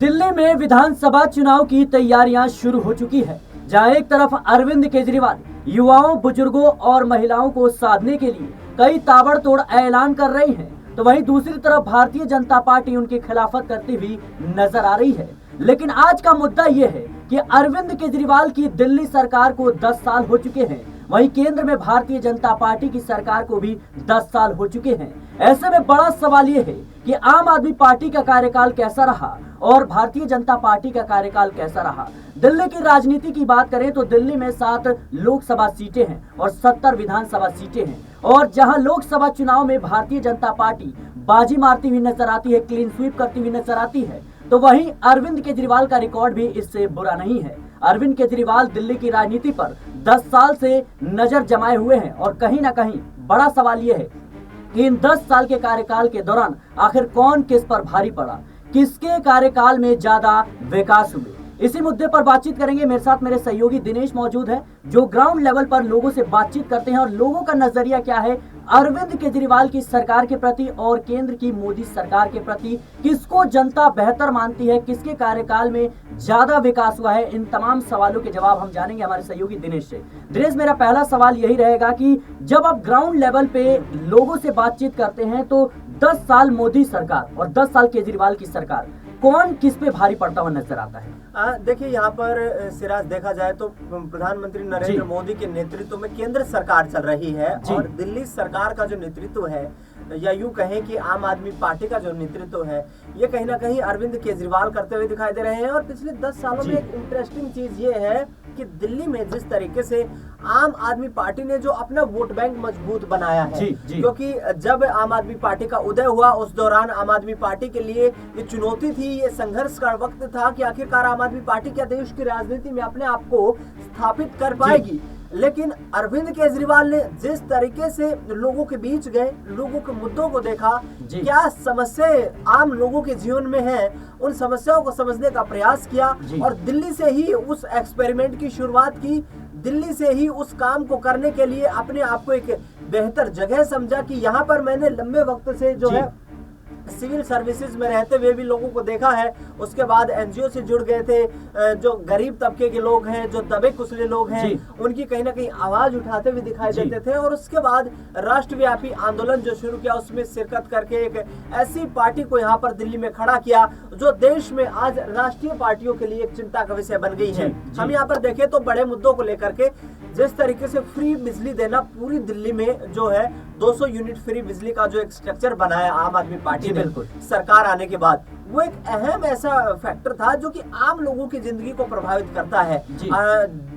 दिल्ली में विधानसभा चुनाव की तैयारियां शुरू हो चुकी है, जहां एक तरफ अरविंद केजरीवाल युवाओं, बुजुर्गों और महिलाओं को साधने के लिए कई ताबड़तोड़ ऐलान कर रही हैं, तो वहीं दूसरी तरफ भारतीय जनता पार्टी उनकी खिलाफत करती हुई नजर आ रही है। लेकिन आज का मुद्दा यह है कि अरविंद केजरीवाल की दिल्ली सरकार को 10 साल हो चुके हैं, वहीं केंद्र में भारतीय जनता पार्टी की सरकार को भी 10 साल हो चुके हैं। ऐसे में बड़ा सवाल यह है कि आम आदमी पार्टी का कार्यकाल कैसा रहा और भारतीय जनता पार्टी का कार्यकाल कैसा रहा। दिल्ली की राजनीति की बात करें तो दिल्ली में 7 लोकसभा सीटें हैं और 70 विधानसभा सीटें हैं, और जहां लोकसभा चुनाव में भारतीय जनता पार्टी बाजी मारती हुई नजर आती है, क्लीन स्वीप करती हुई नजर आती है, तो वहीं अरविंद केजरीवाल का रिकॉर्ड भी इससे बुरा नहीं है। अरविंद केजरीवाल दिल्ली की राजनीति पर 10 साल से नजर जमाए हुए हैं और कहीं ना कहीं बड़ा सवाल यह है कि इन 10 साल के कार्यकाल के दौरान आखिर कौन किस पर भारी पड़ा, किसके कार्यकाल में ज्यादा विकास हुए। इसी मुद्दे पर बातचीत करेंगे। मेरे साथ मेरे सहयोगी दिनेश मौजूद है, जो ग्राउंड लेवल पर लोगों से बातचीत करते हैं और लोगों का नजरिया क्या है अरविंद केजरीवाल की सरकार के प्रति और केंद्र की मोदी सरकार के प्रति, किसको जनता बेहतर मानती है, किसके कार्यकाल में ज्यादा विकास हुआ है। इन तमाम सवालों के जवाब हम जानेंगे हमारे सहयोगी दिनेश से। दिनेश, मेरा पहला सवाल यही रहेगा कि जब आप ग्राउंड लेवल पे लोगों से बातचीत करते हैं तो 10 साल मोदी सरकार और 10 साल केजरीवाल की सरकार, कौन किस पे भारी पड़ता हुआ नजर आता है? देखिए, यहाँ पर सिराज देखा जाए तो प्रधानमंत्री नरेंद्र मोदी के नेतृत्व में केंद्र सरकार चल रही है और दिल्ली सरकार का जो नेतृत्व है, या यूं कहें कि आम आदमी पार्टी का जो नेतृत्व है, ये कहीं ना कहीं अरविंद केजरीवाल करते हुए दिखाई दे रहे हैं। और पिछले 10 सालों में एक इंटरेस्टिंग चीज ये है कि दिल्ली में जिस तरीके से आम आदमी पार्टी ने जो अपना वोट बैंक मजबूत बनाया है, क्योंकि जब आम आदमी पार्टी का उदय हुआ उस दौरान आम आदमी पार्टी के लिए ये चुनौती थी, ये संघर्ष का वक्त था कि आखिरकार आम आदमी पार्टी क्या देश की राजनीति में अपने आप को स्थापित कर पाएगी। लेकिन अरविंद केजरीवाल ने जिस तरीके से लोगों के बीच गए, लोगों के मुद्दों को देखा, क्या समस्याएं आम लोगों के जीवन में हैं, उन समस्याओं को समझने का प्रयास किया और दिल्ली से ही उस एक्सपेरिमेंट की शुरुआत की, दिल्ली से ही उस काम को करने के लिए अपने आप को एक बेहतर जगह समझा कि यहाँ पर मैंने लंबे वक्त से जो है सिविल सर्विसेज में रहते हुए भी लोगों को देखा है। उसके बाद एनजीओ से जुड़ गए थे, जो गरीब तबके के लोग हैं, जो दबे कुचले लोग हैं, उनकी कहीं ना कहीं आवाज उठाते हुए दिखाई देते थे। और उसके बाद राष्ट्रव्यापी आंदोलन जो शुरू किया, उसमें शिरकत करके एक ऐसी पार्टी को यहाँ पर दिल्ली में खड़ा किया जो देश में आज राष्ट्रीय पार्टियों के लिए एक चिंता का विषय बन गई है। हम यहाँ पर देखें तो बड़े मुद्दों को लेकर के जिस तरीके से फ्री बिजली देना, पूरी दिल्ली में जो है 200 यूनिट फ्री बिजली का जो एक स्ट्रक्चर बनाया आम आदमी पार्टी ने सरकार आने के बाद, वो एक अहम ऐसा फैक्टर था जो कि आम लोगों की जिंदगी को प्रभावित करता है।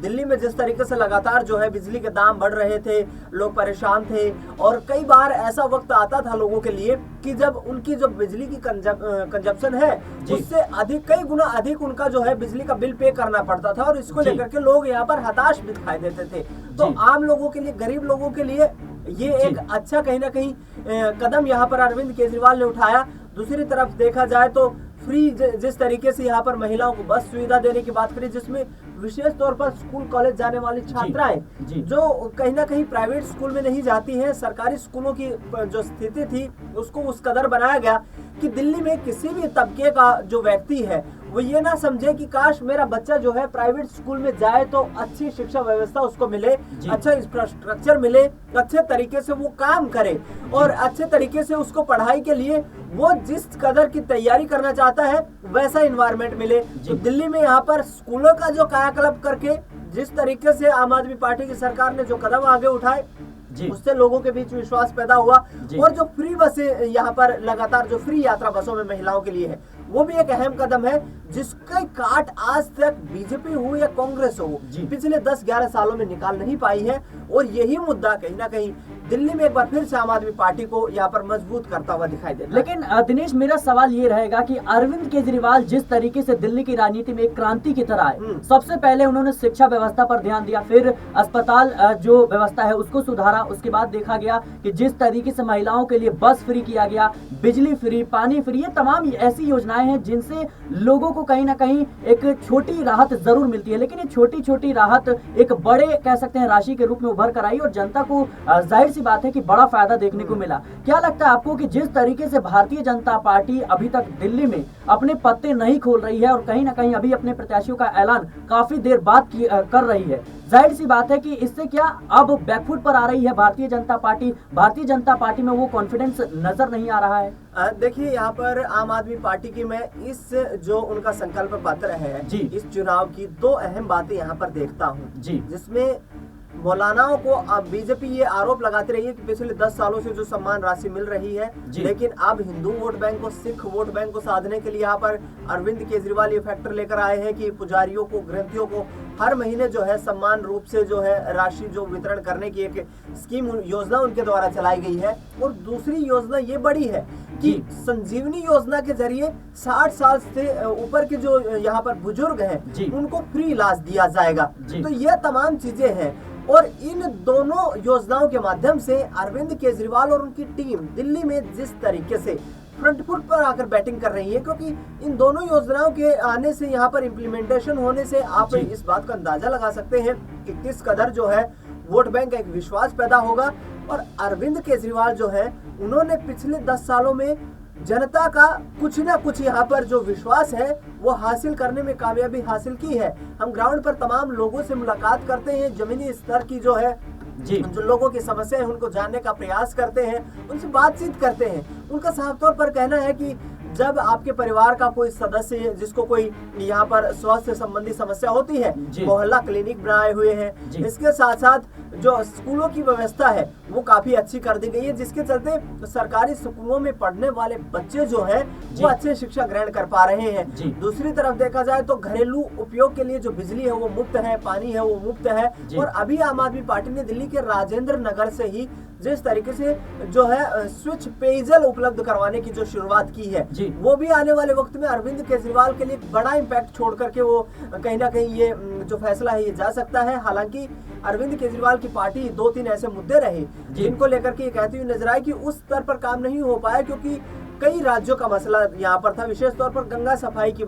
दिल्ली में जिस तरीके से लगातार जो है बिजली के दाम बढ़ रहे थे, लोग परेशान थे और कई बार ऐसा वक्त आता था लोगों के लिए कि जब उनकी जो बिजली की कंजप्शन है उससे अधिक, कई गुना अधिक उनका जो है बिजली का बिल पे करना पड़ता था और इसको लेकर के लोग यहाँ पर हताश भी दिखाई देते थे। तो आम लोगों के लिए, गरीब लोगों के लिए ये एक अच्छा कहीं ना कहीं कदम यहाँ पर अरविंद केजरीवाल ने उठाया। दूसरी तरफ देखा जाए तो फ्री जिस तरीके से यहाँ पर महिलाओं को बस सुविधा देने की बात करें, जिसमें विशेष तौर पर स्कूल कॉलेज जाने वाली छात्राएं जो कहीं ना कहीं प्राइवेट स्कूल में नहीं जाती हैं, सरकारी स्कूलों की जो स्थिति थी उसको उस कदर बनाया गया कि दिल्ली में किसी भी तबके का जो व्यक्ति है वो ये ना समझे कि काश मेरा बच्चा जो है प्राइवेट स्कूल में जाए तो अच्छी शिक्षा व्यवस्था उसको मिले, अच्छा इंफ्रास्ट्रक्चर मिले, अच्छे तरीके से वो काम करे और अच्छे तरीके से उसको पढ़ाई के लिए वो जिस कदर की तैयारी करना चाहता है वैसा इन्वायरमेंट मिले। तो दिल्ली में यहाँ पर स्कूलों का जो कायाकल्प करके जिस तरीके से आम आदमी पार्टी की सरकार ने जो कदम आगे उठाए, उससे लोगों के बीच विश्वास पैदा हुआ। और जो फ्री बसें यहाँ पर लगातार जो फ्री यात्रा बसों में महिलाओं के लिए है, वो भी एक अहम कदम है जिसका काट आज तक बीजेपी हो या कांग्रेस हो पिछले 10-11 सालों में निकाल नहीं पाई है। और यही मुद्दा कहीं ना कहीं दिल्ली में एक बार फिर से आम आदमी पार्टी को यहाँ पर मजबूत करता हुआ दिखाई देता है। लेकिन दिनेश, मेरा सवाल ये रहेगा कि अरविंद केजरीवाल जिस तरीके से दिल्ली की राजनीति में एक क्रांति की तरह आए, सबसे पहले उन्होंने शिक्षा व्यवस्था पर ध्यान दिया, फिर अस्पताल जो व्यवस्था है उसको सुधारा, उसके बाद देखा गया कि जिस तरीके से महिलाओं के लिए बस फ्री किया गया, बिजली फ्री, पानी फ्री, ये तमाम ऐसी योजनाएं हैं जिनसे लोगों को कहीं ना कहीं एक छोटी राहत जरूर मिलती है। लेकिन ये छोटी छोटी राहत एक बड़े कह सकते हैं राशि के रूप में उभर कर आई और जनता को जाहिर सी बात है कि बड़ा फायदा देखने को मिला। क्या लगता है आपको कि जिस तरीके से भारतीय जनता पार्टी अभी तक दिल्ली में अपने पत्ते नहीं खोल रही है और कहीं ना कहीं अभी अपने प्रत्याशियों का ऐलान काफी देर बाद कर रही है, जाहिर सी बात है कि इससे क्या अब बैकफुट पर आ रही है भारतीय जनता पार्टी में वो कॉन्फिडेंस नजर नहीं आ रहा है? देखिए, यहाँ पर आम आदमी पार्टी की मैं इस जो उनका संकल्प पत्र है जी, इस चुनाव की दो अहम बातें यहाँ पर देखता हूँ जी, जिसमें मौलानाओं को अब बीजेपी ये आरोप लगाती रही है कि पिछले 10 सालों से जो सम्मान राशि मिल रही है, लेकिन अब हिंदू वोट बैंक को, सिख वोट बैंक को साधने के लिए यहाँ पर अरविंद केजरीवाल ये फैक्टर लेकर आए हैं कि पुजारियों को, ग्रंथियों को हर महीने जो है सम्मान रूप से जो है राशि जो वितरण करने की एक स्कीम, योजना उनके द्वारा चलाई गई है। और दूसरी योजना ये बड़ी है कि संजीवनी योजना के जरिए 60 साल से ऊपर के जो यहाँ पर बुजुर्ग हैं उनको फ्री इलाज दिया जाएगा। तो ये तमाम चीजें हैं और इन दोनों योजनाओं के माध्यम से अरविंद केजरीवाल और उनकी टीम दिल्ली में जिस तरीके से फ्रंट फुट पर आकर बैटिंग कर रही है, क्योंकि इन दोनों योजनाओं के आने से, यहाँ पर इम्प्लीमेंटेशन होने से आप इस बात का अंदाजा लगा सकते हैं कि किस कदर जो है वोट बैंक का एक विश्वास पैदा होगा। और अरविंद केजरीवाल जो है उन्होंने पिछले 10 सालों में जनता का कुछ ना कुछ यहाँ पर जो विश्वास है वो हासिल करने में कामयाबी हासिल की है। हम ग्राउंड पर तमाम लोगों से मुलाकात करते हैं, जमीनी स्तर की जो है जो लोगों की समस्या है उनको जानने का प्रयास करते हैं, उनसे बातचीत करते हैं। उनका साफ तौर पर कहना है कि जब आपके परिवार का कोई सदस्य जिसको कोई यहाँ पर स्वास्थ्य संबंधी समस्या होती है, मोहल्ला क्लिनिक बनाए हुए हैं। इसके साथ साथ जो स्कूलों की व्यवस्था है वो काफी अच्छी कर दी गई है, जिसके चलते सरकारी स्कूलों में पढ़ने वाले बच्चे जो है वो अच्छे शिक्षा ग्रहण कर पा रहे हैं। दूसरी तरफ देखा जाए तो घरेलू उपयोग के लिए जो बिजली है वो मुफ्त है, पानी है वो मुफ्त है। और अभी आम आदमी पार्टी ने दिल्ली के राजेंद्र नगर से ही जिस तरीके से जो है स्वच्छ पेयजल उपलब्ध करवाने की जो शुरुआत की है, वो भी आने वाले वक्त में अरविंद केजरीवाल के लिए बड़ा इम्पैक्ट छोड़ करके वो कहीं ना कहीं ये जो फैसला है ये जा सकता है। हालांकि अरविंद केजरीवाल की पार्टी 2-3 ऐसे मुद्दे रहे जिनको लेकर के ये कहती हुई नजर आई कि उस स्तर पर काम नहीं हो पाया, क्योंकि कई राज्यों का मसला यहाँ पर था। विशेष तौर पर गंगा सफाई की,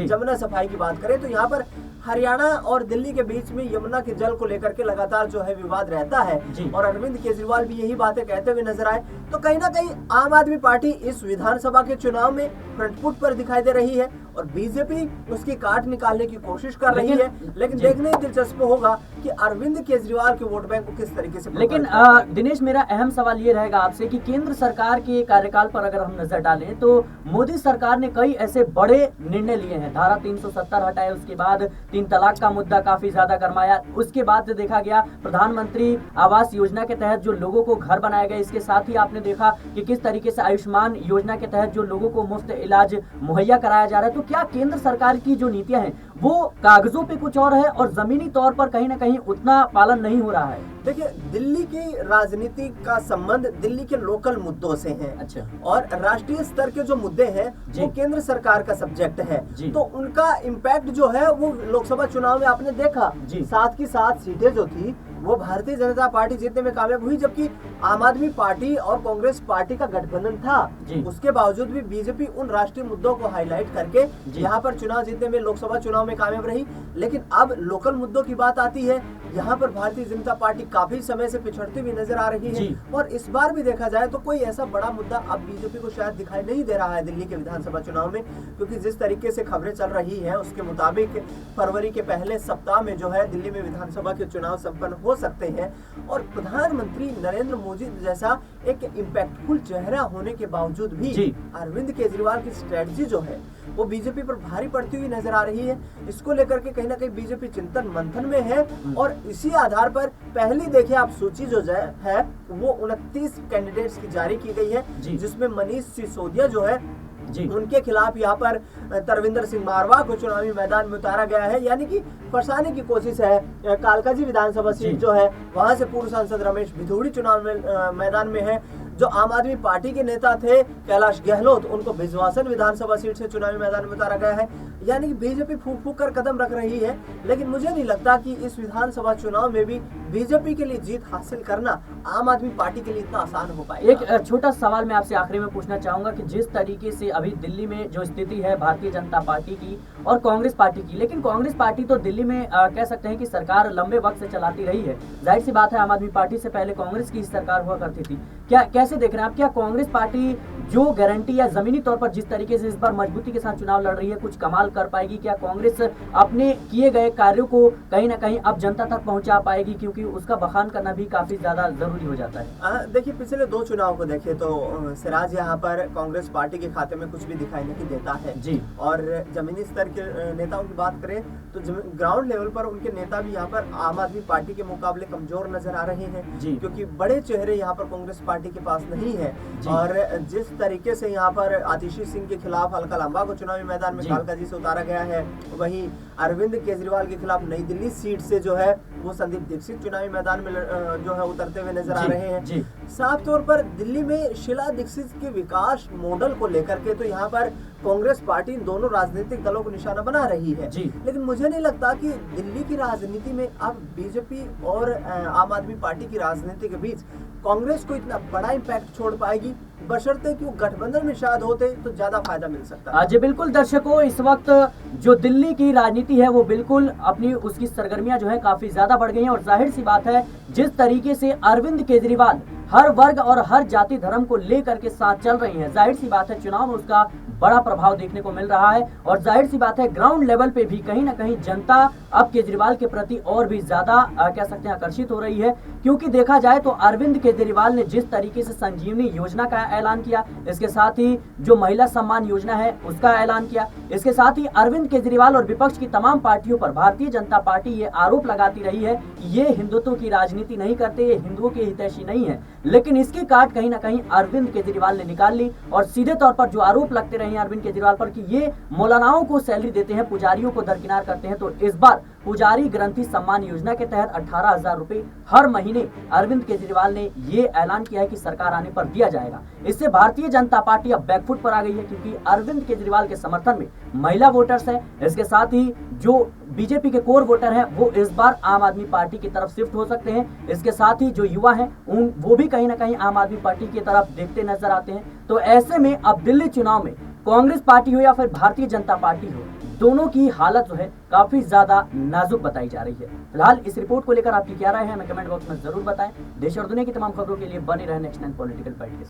यमुना सफाई की बात करें तो यहाँ पर हरियाणा और दिल्ली के बीच में यमुना के जल को लेकर के लगातार जो है विवाद रहता है और अरविंद केजरीवाल भी यही बातें कहते हुए नजर आए। तो कहीं ना कहीं आम आदमी पार्टी इस विधानसभा के चुनाव में फ्रंट फुट पर दिखाई दे रही है और बीजेपी उसकी काट निकालने की कोशिश कर रही है। लेकिन देखने दिलचस्प होगा कि अरविंद केजरीवाल के वोट बैंक को किस तरीके से। लेकिन दिनेश, मेरा अहम सवाल ये रहेगा आपसे कि केंद्र सरकार के कार्यकाल पर अगर हम नजर डालें तो मोदी सरकार ने कई ऐसे बड़े निर्णय लिए हैं। धारा 370 हटाए, उसके बाद 3 तलाक का मुद्दा काफी ज्यादा गरमाया, उसके बाद देखा गया प्रधानमंत्री आवास योजना के तहत जो लोगों को घर बनाए गए। इसके साथ ही आपने देखा कि किस तरीके से आयुष्मान योजना के तहत जो लोगों को मुफ्त इलाज मुहैया कराया जा रहा है। तो क्या केंद्र सरकार की जो नीतियां हैं वो कागजों पे कुछ और है और जमीनी तौर पर कहीं ना कहीं उतना पालन नहीं हो रहा है? देखिए, दिल्ली की राजनीति का संबंध दिल्ली के लोकल मुद्दों से है। अच्छा। और राष्ट्रीय स्तर के जो मुद्दे हैं वो केंद्र सरकार का सब्जेक्ट है, तो उनका इम्पैक्ट जो है वो लोकसभा चुनाव में आपने देखा। साथ की साथ सीटें जो थी वो भारतीय जनता पार्टी जीतने में कामयाब हुई, जबकि आम आदमी पार्टी और कांग्रेस पार्टी का गठबंधन था। उसके बावजूद भी बीजेपी उन राष्ट्रीय मुद्दों को हाईलाइट करके यहाँ पर चुनाव जीतने में, लोकसभा चुनाव में कामयाब रही। लेकिन अब लोकल मुद्दों की बात आती है, यहाँ पर भारतीय जनता पार्टी काफी समय से पिछड़ती हुई नजर आ रही है। और इस बार भी देखा जाए तो कोई ऐसा बड़ा मुद्दा अब बीजेपी को शायद दिखाई नहीं दे रहा है दिल्ली के विधानसभा चुनाव में, क्योंकि जिस तरीके से खबरें चल रही है उसके मुताबिक फरवरी के पहले सप्ताह में जो है दिल्ली में विधानसभा के चुनाव संपन्न हो सकते हैं। और प्रधानमंत्री नरेंद्र मोदी जैसा एक इम्पैक्टफुल चेहरा होने के बावजूद भी अरविंद केजरीवाल की स्ट्रेटजी जो है वो बीजेपी पर भारी पड़ती हुई नजर आ रही है। इसको लेकर के कहीं ना कहीं बीजेपी चिंतन मंथन में है और इसी आधार पर पहली देखिए आप सूची जो है वो 29 कैंडिडेट्स की जारी की गई है, जिसमें मनीष सिसोदिया जो है उनके खिलाफ यहाँ पर तरविंदर सिंह मारवा को चुनावी मैदान में उतारा गया है, यानी कि फंसाने की कोशिश है। कालकाजी विधानसभा सीट जो है वहां से पूर्व सांसद रमेश भिथोड़ी चुनाव में मैदान में है। जो आम आदमी पार्टी के नेता थे कैलाश गहलोत, उनको भिजवासन विधानसभा सीट से चुनावी मैदान में उतारा गया है। यानी कि बीजेपी फूक फूक कर कदम रख रही है, लेकिन मुझे नहीं लगता कि इस विधानसभा चुनाव में भी बीजेपी के लिए जीत हासिल करना आम आदमी पार्टी के लिए इतना आसान हो पाएगा। एक छोटा सवाल मैं आपसे आखिरी में पूछना चाहूंगा कि जिस तरीके से अभी दिल्ली में जो स्थिति है भारतीय जनता पार्टी की और कांग्रेस पार्टी की, लेकिन कांग्रेस पार्टी तो दिल्ली में कह सकते हैं कि सरकार लंबे वक्त से चलाती रही है। जाहिर सी बात है आम आदमी पार्टी से पहले कांग्रेस की सरकार हुआ करती थी। क्या कैसे देख रहे हैं आप, क्या कांग्रेस पार्टी जो गारंटी या जमीनी तौर पर जिस तरीके से इस बार मजबूती के साथ चुनाव लड़ रही है कुछ कमाल कर पाएगी? क्या कांग्रेस अपने किए गए कार्यों को कहीं ना कहीं अब जनता तक पहुंचा पाएगी, क्योंकि उसका बखान करना भी काफी ज्यादा जरूरी हो जाता है? देखिए पिछले 2 चुनाव को देखें तो सिराज यहाँ पर कांग्रेस पार्टी के खाते में कुछ भी दिखाई नहीं देता है जी। और जमीनी स्तर के नेताओं की बात करें तो ग्राउंड लेवल पर उनके नेता भी यहाँ पर आम आदमी पार्टी के मुकाबले कमजोर नजर आ रहे हैं, क्योंकि बड़े चेहरे यहाँ पर कांग्रेस पार्टी के पास नहीं है। और जिस तरीके से यहाँ पर आतिशी सिंह के खिलाफ हल्का लंबा को चुनावी मैदान में कालकाजी से उतारा गया है, वहीं अरविंद केजरीवाल के खिलाफ नई दिल्ली सीट से जो है वो संदीप दीक्षित चुनावी मैदान में जो है उतरते हुए नजर आ रहे हैं। साफ तौर पर दिल्ली में शीला दीक्षित के विकास मॉडल को लेकर के तो यहाँ पर कांग्रेस पार्टी इन दोनों राजनीतिक दलों को निशाना बना रही है, लेकिन मुझे नहीं लगता कि दिल्ली की राजनीति में अब बीजेपी और आम आदमी पार्टी की राजनीति के बीच कांग्रेस को इतना बड़ा इम्पैक्ट छोड़ पाएगी, बशर्ते कि वो गठबंधन में शायद होते तो ज्यादा फायदा मिल सकता है। जी बिल्कुल दर्शकों, इस वक्त जो दिल्ली की राजनीति है वो बिल्कुल अपनी उसकी सरगर्मियां जो है काफी ज्यादा बढ़ गई हैं और जाहिर सी बात है जिस तरीके से अरविंद केजरीवाल हर वर्ग और हर जाति धर्म को लेकर के साथ चल रही हैं, जाहिर सी बात है चुनाव में उसका बड़ा प्रभाव देखने को मिल रहा है। और जाहिर सी बात है ग्राउंड लेवल पे भी कहीं ना कहीं जनता अब केजरीवाल के प्रति और भी ज्यादा कह सकते हैं आकर्षित हो रही है, क्योंकि देखा जाए तो अरविंद केजरीवाल ने जिस तरीके से संजीवनी योजना का ऐलान किया, इसके साथ ही जो महिला सम्मान योजना है उसका ऐलान किया, इसके साथ ही अरविंद केजरीवाल और विपक्ष की तमाम पार्टियों पर भारतीय जनता पार्टी ये आरोप लगाती रही है कि ये हिंदुत्व की राजनीति नहीं करते, ये हिंदुओं के हितैषी नहीं है, लेकिन इसकी काट कहीं ना कहीं अरविंद केजरीवाल ने निकाल ली। और सीधे तौर पर जो आरोप लगते रहे हैं अरविंद केजरीवाल पर कि ये मौलानाओं को सैलरी देते हैं, पुजारियों को दरकिनार करते हैं, तो इस बार पुजारी ग्रंथी सम्मान योजना के तहत 18,000 रुपए हर महीने अरविंद केजरीवाल ने ये ऐलान किया है कि सरकार आने पर दिया जाएगा। इससे भारतीय जनता पार्टी अब बैकफुट पर आ गई है, क्योंकि अरविंद केजरीवाल के समर्थन में महिला वोटर्स हैं, इसके साथ ही जो बीजेपी के कोर वोटर हैं वो इस बार आम आदमी पार्टी की तरफ शिफ्ट हो सकते हैं, इसके साथ ही जो युवा हैं वो भी कहीं ना कहीं आम आदमी पार्टी की तरफ देखते नजर आते हैं। तो ऐसे में अब दिल्ली चुनाव में कांग्रेस पार्टी हो या फिर भारतीय जनता पार्टी हो, दोनों की हालत जो है काफी ज्यादा नाजुक बताई जा रही है। फिलहाल इस रिपोर्ट को लेकर आपकी क्या राय है हमें कमेंट बॉक्स में जरूर बताएं। देश और दुनिया की तमाम खबरों के लिए बने रहे नेक्स्ट 9 पॉलिटिकल फाइट के साथ।